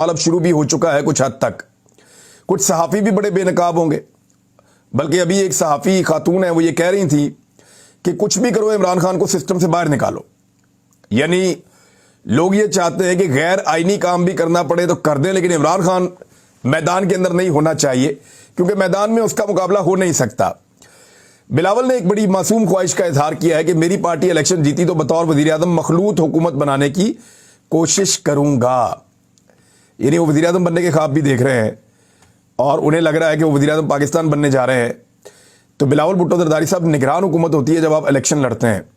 अब शुरू भी हो चुका है कुछ हद तक। कुछ सहाफ़ी भी बड़े बेनकाब होंगे, बल्कि अभी एक सहाफ़ी खातून है, वो ये कह रही थी कि कुछ भी करो इमरान खान को सिस्टम से बाहर निकालो। यानी लोग ये चाहते हैं कि गैर आईनी काम भी करना पड़े तो कर दें, लेकिन इमरान खान मैदान के अंदर नहीं होना चाहिए, क्योंकि मैदान में उसका मुकाबला हो नहीं सकता। बिलावल ने एक बड़ी मासूम ख्वाहिश का इजहार किया है कि मेरी पार्टी इलेक्शन जीती तो बतौर वजीर आज़म मखलूत हुकूमत बनाने की कोशिश करूंगा। यानी वो वजीर आज़म बनने के ख्वाब भी देख रहे हैं और उन्हें लग रहा है कि वो वजीर आज़म पाकिस्तान बनने जा रहे हैं। तो बिलावल भुट्टो जरदारी साहब, निगरान हुकूमत होती है जब आप इलेक्शन लड़ते हैं।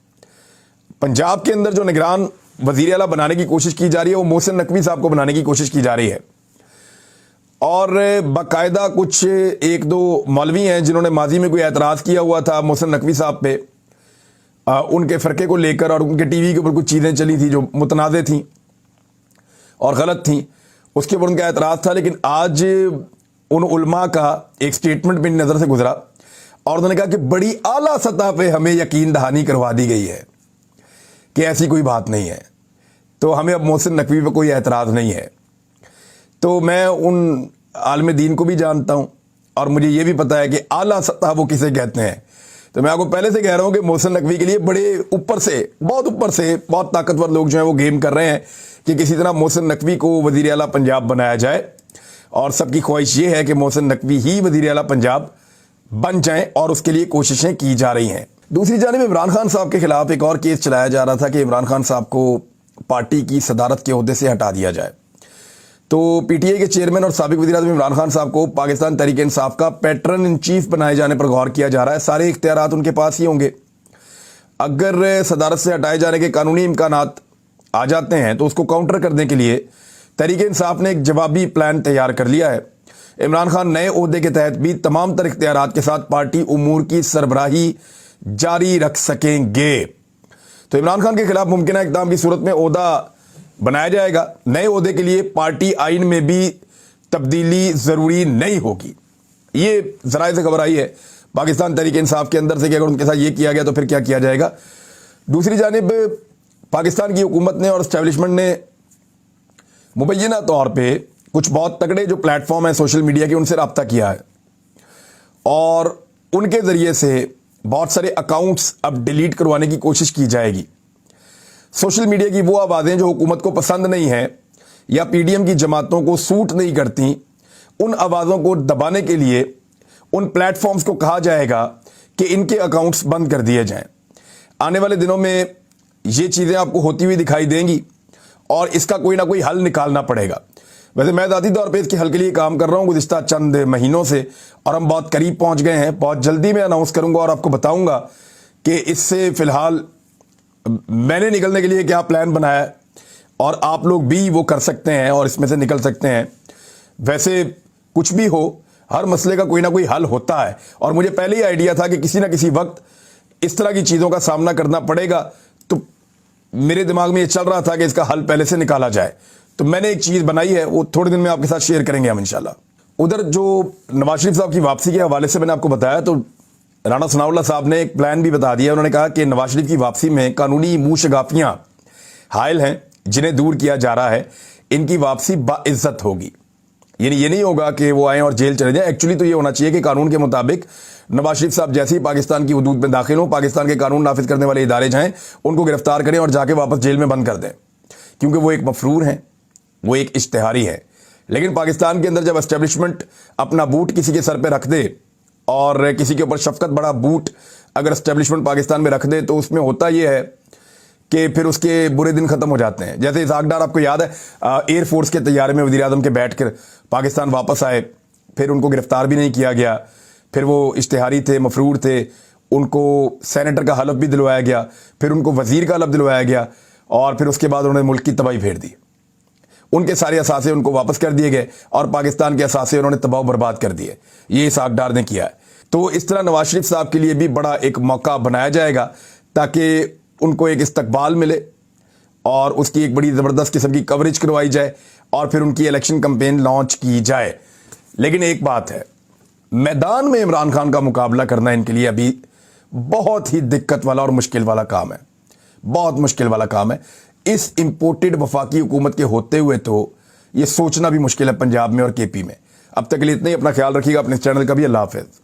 पंजाब के अंदर जो निगरान वजीर आला बनाने की कोशिश की जा रही है वो मोहसिन नकवी साहब को बनाने की कोशिश की जा रही है, और बाकायदा कुछ एक दो मौलवी हैं जिन्होंने माजी में कोई एतराज़ किया हुआ था मोहसिन नकवी साहब पे, उनके फ़रके को लेकर, और उनके टीवी के ऊपर कुछ चीज़ें चली थी जो मुतनाज़े थी और गलत थी, उसके ऊपर उनका एतराज़ था। लेकिन आज उन उलमा का एक स्टेटमेंट मेरी नज़र से गुजरा और उन्होंने कहा कि बड़ी आला सतह पे हमें यकीन दहानी करवा दी गई है कि ऐसी कोई बात नहीं है, तो हमें अब मोहसिन नकवी पे कोई एतराज़ नहीं है। तो मैं उन आलम दीन को भी जानता हूँ और मुझे ये भी पता है कि आला सतह वो किसे कहते हैं। तो मैं आपको पहले से कह रहा हूँ कि मोहसिन नकवी के लिए बड़े ऊपर से, बहुत ताकतवर लोग जो हैं वो गेम कर रहे हैं कि किसी तरह मोहसिन नकवी को वज़ीर आला पंजाब बनाया जाए, और सबकी ख्वाहिश ये है कि मोहसिन नकवी ही वज़ीर आला पंजाब बन जाएं और उसके लिए कोशिशें की जा रही हैं। दूसरी जानिब इमरान खान साहब के खिलाफ एक और केस चलाया जा रहा था कि इमरान खान साहब को पार्टी की सदारत के ओहदे से हटा दिया जाए। तो पीटीआई के चेयरमैन और साबिक वज़ीर आज़म इमरान खान साहब को पाकिस्तान तहरीक इंसाफ का पैटर्न इन चीफ बनाए जाने पर गौर किया जा रहा है। सारे इख्तियारात उनके पास ही होंगे। अगर सदारत से हटाए जाने के कानूनी इम्कानात आ जाते हैं तो उसको काउंटर करने के लिए तहरीक इंसाफ ने एक जवाबी प्लान तैयार कर लिया है। इमरान खान नए ओहदे के तहत भी तमाम तर इख्तियारात के साथ पार्टी उमूर की सरबराही जारी रख सकेंगे। तो इमरान खान के खिलाफ मुमकिन इक़दाम की सूरत में ओहदा बनाया जाएगा। नए ओहदे के लिए पार्टी आइन में भी तब्दीली ज़रूरी नहीं होगी। ये ज़राए से खबर आई है पाकिस्तान तहरीक इंसाफ के अंदर से कि अगर उनके साथ ये किया गया तो फिर क्या किया जाएगा। दूसरी जानिब पाकिस्तान की हुकूमत ने और इस्टेब्लिशमेंट ने मुबैना तौर पे कुछ बहुत तगड़े जो प्लेटफॉर्म हैं सोशल मीडिया के, उनसे रब्ता किया है और उनके ज़रिए से बहुत सारे अकाउंट्स अब डिलीट करवाने की कोशिश की जाएगी। सोशल मीडिया की वो आवाज़ें जो हुकूमत को पसंद नहीं हैं या पीडीएम की जमातों को सूट नहीं करती, उन आवाज़ों को दबाने के लिए उन प्लेटफॉर्म्स को कहा जाएगा कि इनके अकाउंट्स बंद कर दिए जाएं। आने वाले दिनों में ये चीज़ें आपको होती हुई दिखाई देंगी और इसका कोई ना कोई हल निकालना पड़ेगा। वैसे मैं ज़ाती तौर पे इसके हल के लिए काम कर रहा हूँ गुज़िश्ता चंद महीनों से, और हम बहुत करीब पहुँच गए हैं। बहुत जल्दी मैं अनाउंस करूँगा और आपको बताऊँगा कि इससे फ़िलहाल मैंने निकलने के लिए क्या प्लान बनाया है और आप लोग भी वो कर सकते हैं और इसमें से निकल सकते हैं। वैसे कुछ भी हो, हर मसले का कोई ना कोई हल होता है, और मुझे पहले ही आइडिया था कि किसी ना किसी वक्त इस तरह की चीज़ों का सामना करना पड़ेगा। तो मेरे दिमाग में ये चल रहा था कि इसका हल पहले से निकाला जाए। तो मैंने एक चीज़ बनाई है, वो थोड़े दिन में आपके साथ शेयर करेंगे हम इंशाल्लाह। उधर जो नवाज शरीफ साहब की वापसी के हवाले से मैंने आपको बताया, तो राणा सनाउल्लाह साहब ने एक प्लान भी बता दिया। उन्होंने कहा कि नवाज शरीफ की वापसी में कानूनी मुँह शगाफियाँ हायल हैं जिन्हें दूर किया जा रहा है, इनकी वापसी बाइज्जत होगी। यानी ये नहीं होगा कि वो आए और जेल चले जाएं। एक्चुअली तो ये होना चाहिए कि कानून के मुताबिक नवाज शरीफ साहब जैसे ही पाकिस्तान की हुदूद में दाखिल हों, पाकिस्तान के कानून नाफिज करने वाले इदारे जाएं, उनको गिरफ्तार करें और जाके वापस जेल में बंद कर दें, क्योंकि वो एक मफरूर हैं, वो एक इश्तिहारी है। लेकिन पाकिस्तान के अंदर जब एस्टेब्लिशमेंट अपना बूट किसी के सर पे रख दे और किसी के ऊपर शफकत बड़ा बूट अगर एस्टेब्लिशमेंट पाकिस्तान में रख दे, तो उसमें होता यह है कि फिर उसके बुरे दिन ख़त्म हो जाते हैं। जैसे इसहाक डार, आपको याद है, एयरफोर्स के तैयारे में वज़ीर आज़म के बैठ कर पाकिस्तान वापस आए, फिर उनको गिरफ्तार भी नहीं किया गया, फिर वो इश्तिहारी थे, मफरूर थे, उनको सेनेटर का हलफ भी दिलवाया गया, फिर उनको वज़ीर का हलफ दिलवाया गया, और फिर उसके बाद उन्होंने मुल्क की तबाही फेर दी। उनके सारे असासे उनको वापस कर दिए गए और पाकिस्तान के असासे उन्होंने तबाह बर्बाद कर दिए। ये इसहाक डार ने किया है। तो इस तरह नवाज शरीफ साहब के लिए भी बड़ा एक मौका बनाया जाएगा ताकि उनको एक इस्तकबाल मिले और उसकी एक बड़ी ज़बरदस्त किस्म की कवरेज करवाई जाए और फिर उनकी इलेक्शन कैंपेन लॉन्च की जाए। लेकिन एक बात है, मैदान में इमरान खान का मुकाबला करना इनके लिए अभी बहुत ही दिक्कत वाला और मुश्किल वाला काम है, बहुत मुश्किल वाला काम है। इस इंपोर्टेड वफाकी हुकूमत के होते हुए तो یہ سوچنا بھی مشکل ہے پنجاب میں اور کے پی میں. اب تک کے لیے اتنا ہی. اپنا خیال رکھیے گا. اپنے چینل کا بھی. اللہ حافظ.